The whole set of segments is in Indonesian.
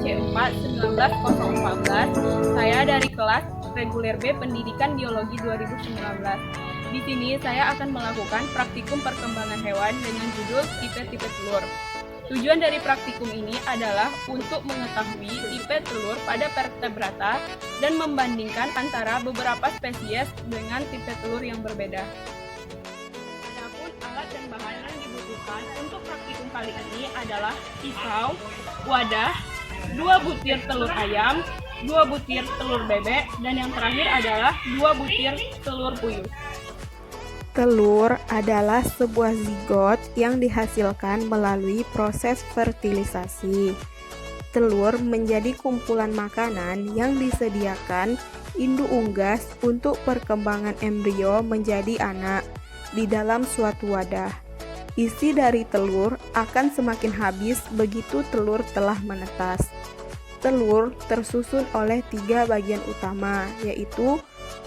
C4 19014. Saya dari kelas reguler B Pendidikan Biologi 2019. Di sini saya akan melakukan praktikum perkembangan hewan dengan judul tipe-tipe telur. Tujuan dari praktikum ini adalah untuk mengetahui tipe telur pada vertebrata dan membandingkan antara beberapa spesies dengan tipe telur yang berbeda. Adapun alat dan bahan yang dibutuhkan untuk praktikum kali ini adalah pisau, wadah, 2 butir telur ayam, 2 butir telur bebek, dan yang terakhir adalah 2 butir telur puyuh. Telur adalah sebuah zigot yang dihasilkan melalui proses fertilisasi. Telur menjadi kumpulan makanan yang disediakan induk unggas untuk perkembangan embrio menjadi anak di dalam suatu wadah. Isi dari telur akan semakin habis begitu telur telah menetas. Telur tersusun oleh 3 bagian utama, yaitu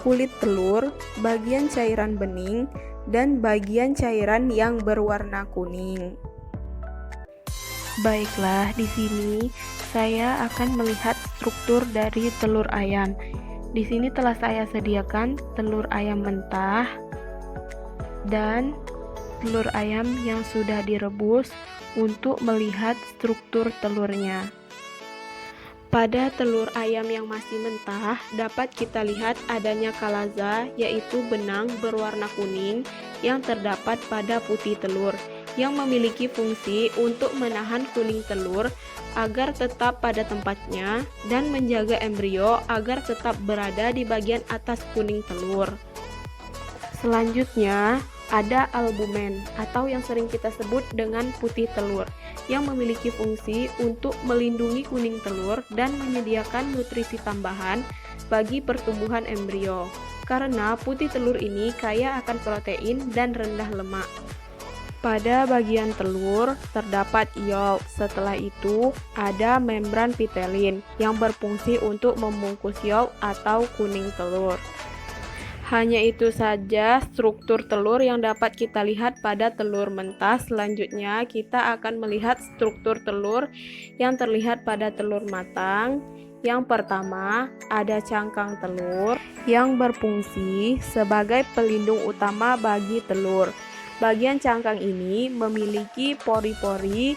kulit telur, bagian cairan bening, dan bagian cairan yang berwarna kuning. Baiklah, di sini saya akan melihat struktur dari telur ayam. Di sini telah saya sediakan telur ayam mentah dan telur ayam yang sudah direbus untuk melihat struktur telurnya. Pada telur ayam yang masih mentah, dapat kita lihat adanya kalaza, yaitu benang berwarna kuning yang terdapat pada putih telur, yang memiliki fungsi untuk menahan kuning telur agar tetap pada tempatnya dan menjaga embrio agar tetap berada di bagian atas kuning telur. Selanjutnya, ada albumen atau yang sering kita sebut dengan putih telur yang memiliki fungsi untuk melindungi kuning telur dan menyediakan nutrisi tambahan bagi pertumbuhan embrio. Karena putih telur ini kaya akan protein dan rendah lemak. Pada bagian telur terdapat yolk. Setelah itu ada membran pitelin yang berfungsi untuk membungkus yolk atau kuning telur. Hanya itu saja struktur telur yang dapat kita lihat pada telur mentah. Selanjutnya kita akan melihat struktur telur yang terlihat pada telur matang. Yang pertama, ada cangkang telur yang berfungsi sebagai pelindung utama bagi telur. Bagian cangkang ini memiliki pori-pori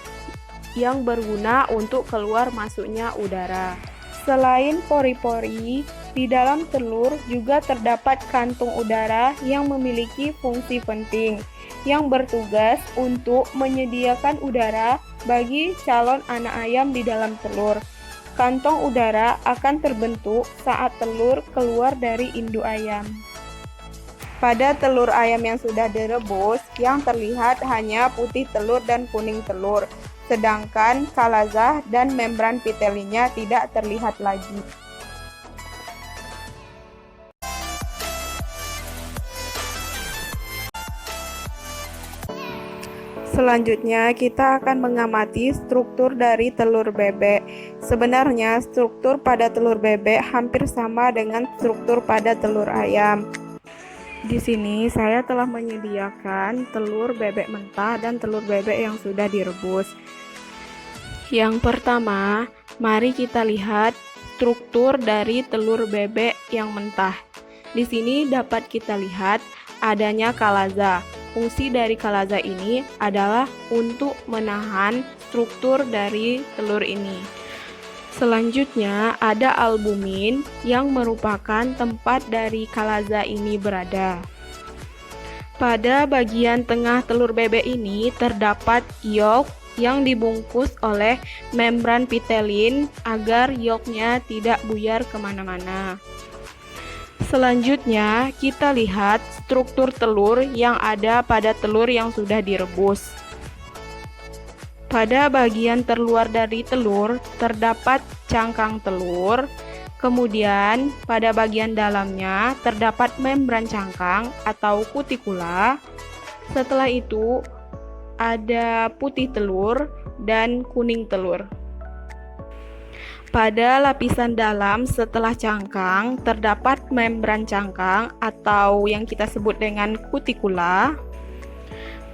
yang berguna untuk keluar masuknya udara. Selain pori-pori, di dalam telur juga terdapat kantung udara yang memiliki fungsi penting yang bertugas untuk menyediakan udara bagi calon anak ayam di dalam telur. Kantong udara akan terbentuk saat telur keluar dari induk ayam. Pada telur ayam yang sudah direbus, yang terlihat hanya putih telur dan kuning telur, sedangkan kalaza dan membran pitelinnya tidak terlihat lagi. Selanjutnya, kita akan mengamati struktur dari telur bebek. Sebenarnya, struktur pada telur bebek hampir sama dengan struktur pada telur ayam. Di sini, saya telah menyediakan telur bebek mentah dan telur bebek yang sudah direbus. Yang pertama, mari kita lihat struktur dari telur bebek yang mentah. Di sini dapat kita lihat adanya kalaza. Fungsi dari kalaza ini adalah untuk menahan struktur dari telur ini. Selanjutnya ada albumin yang merupakan tempat dari kalaza ini berada. Pada bagian tengah telur bebek ini terdapat yolk yang dibungkus oleh membran pitelin agar yolknya tidak buyar kemana-mana. Selanjutnya kita lihat struktur telur yang ada pada telur yang sudah direbus. Pada bagian terluar dari telur terdapat cangkang telur, kemudian pada bagian dalamnya terdapat membran cangkang atau kutikula. Setelah itu ada putih telur dan kuning telur. Pada lapisan dalam setelah cangkang terdapat membran cangkang atau yang kita sebut dengan kutikula.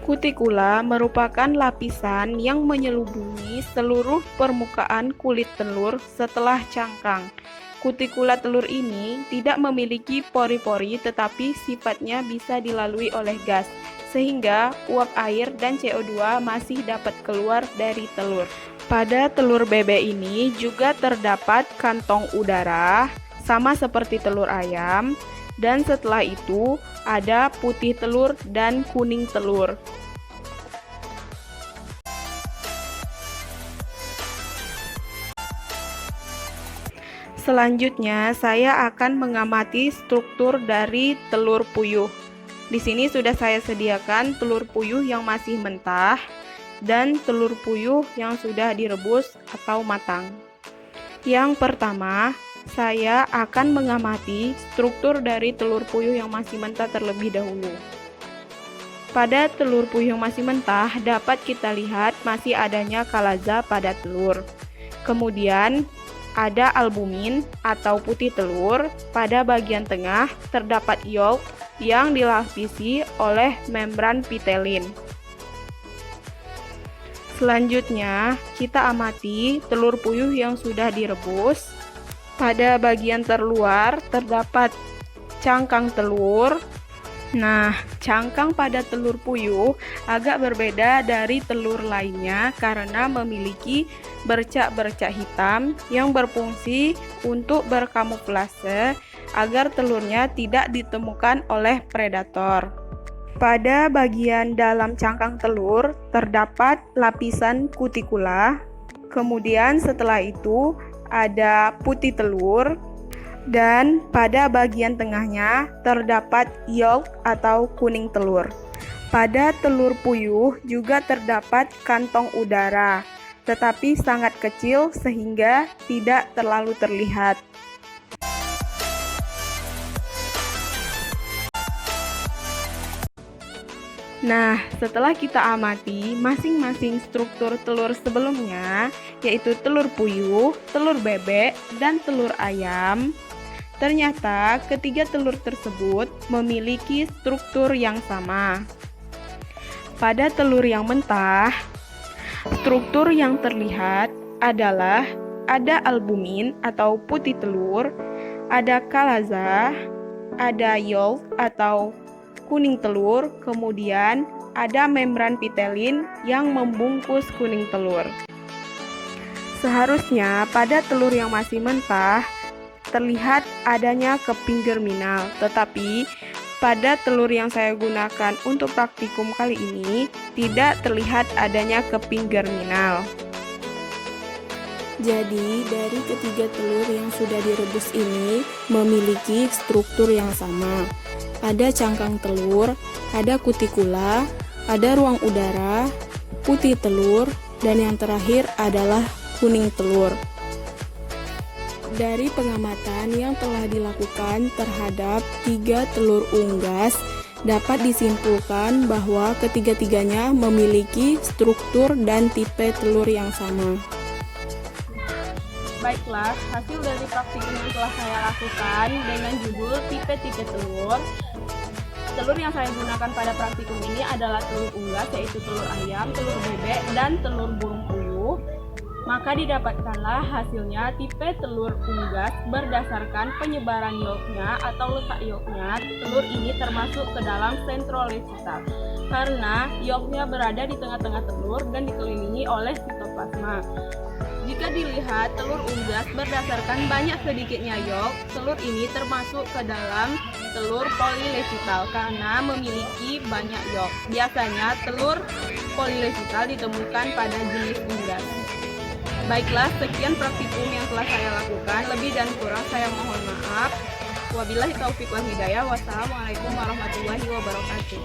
Kutikula merupakan lapisan yang menyelubungi seluruh permukaan kulit telur setelah cangkang. Kutikula telur ini tidak memiliki pori-pori tetapi sifatnya bisa dilalui oleh gas, sehingga uap air dan CO2 masih dapat keluar dari telur. Pada telur bebek ini juga terdapat kantong udara, sama seperti telur ayam, dan setelah itu ada putih telur dan kuning telur. Selanjutnya, saya akan mengamati struktur dari telur puyuh. Di sini sudah saya sediakan telur puyuh yang masih mentah dan telur puyuh yang sudah direbus atau matang. Yang pertama, saya akan mengamati struktur dari telur puyuh yang masih mentah terlebih dahulu. Pada telur puyuh yang masih mentah, dapat kita lihat masih adanya kalaza pada telur. Kemudian, ada albumin atau putih telur. Pada bagian tengah terdapat yolk yang dilapisi oleh membran pitelin. Selanjutnya, kita amati telur puyuh yang sudah direbus. Pada bagian terluar terdapat cangkang telur. Nah, cangkang pada telur puyuh agak berbeda dari telur lainnya karena memiliki bercak-bercak hitam yang berfungsi untuk berkamuflase agar telurnya tidak ditemukan oleh predator. Pada bagian dalam cangkang telur terdapat lapisan kutikula, kemudian setelah itu ada putih telur, dan pada bagian tengahnya terdapat yolk atau kuning telur. Pada telur puyuh juga terdapat kantong udara, tetapi sangat kecil sehingga tidak terlalu terlihat. Nah, setelah kita amati masing-masing struktur telur sebelumnya, yaitu telur puyuh, telur bebek, dan telur ayam, ternyata ketiga telur tersebut memiliki struktur yang sama. Pada telur yang mentah, struktur yang terlihat adalah ada albumin atau putih telur, ada kalaza, ada yolk atau kuning telur, kemudian ada membran pitelin yang membungkus kuning telur. Seharusnya pada telur yang masih mentah terlihat adanya keping germinal, tetapi pada telur yang saya gunakan untuk praktikum kali ini tidak terlihat adanya keping germinal. Jadi, dari ketiga telur yang sudah direbus ini memiliki struktur yang sama. Ada cangkang telur, ada kutikula, ada ruang udara, putih telur, dan yang terakhir adalah kuning telur. Dari pengamatan yang telah dilakukan terhadap tiga telur unggas, dapat disimpulkan bahwa ketiga-tiganya memiliki struktur dan tipe telur yang sama. Baiklah, hasil dari praktikum yang telah saya lakukan dengan judul tipe-tipe telur. Telur yang saya gunakan pada praktikum ini adalah telur unggas, yaitu telur ayam, telur bebek, dan telur burung puyuh. Maka didapatkanlah hasilnya tipe telur unggas berdasarkan penyebaran yolknya atau letak yolknya. Telur ini termasuk ke dalam centrolecital karena yolknya berada di tengah-tengah telur dan dikelilingi oleh sitoplasma. Jika dilihat telur unggas berdasarkan banyak sedikitnya yolk, telur ini termasuk ke dalam telur polilecital karena memiliki banyak yolk. Biasanya telur polilecital ditemukan pada jenis unggas. Baiklah, sekian praktikum yang telah saya lakukan. Lebih dan kurang saya mohon maaf. Wabillahi taufiq wal hidayah. Wassalamualaikum warahmatullahi wabarakatuh.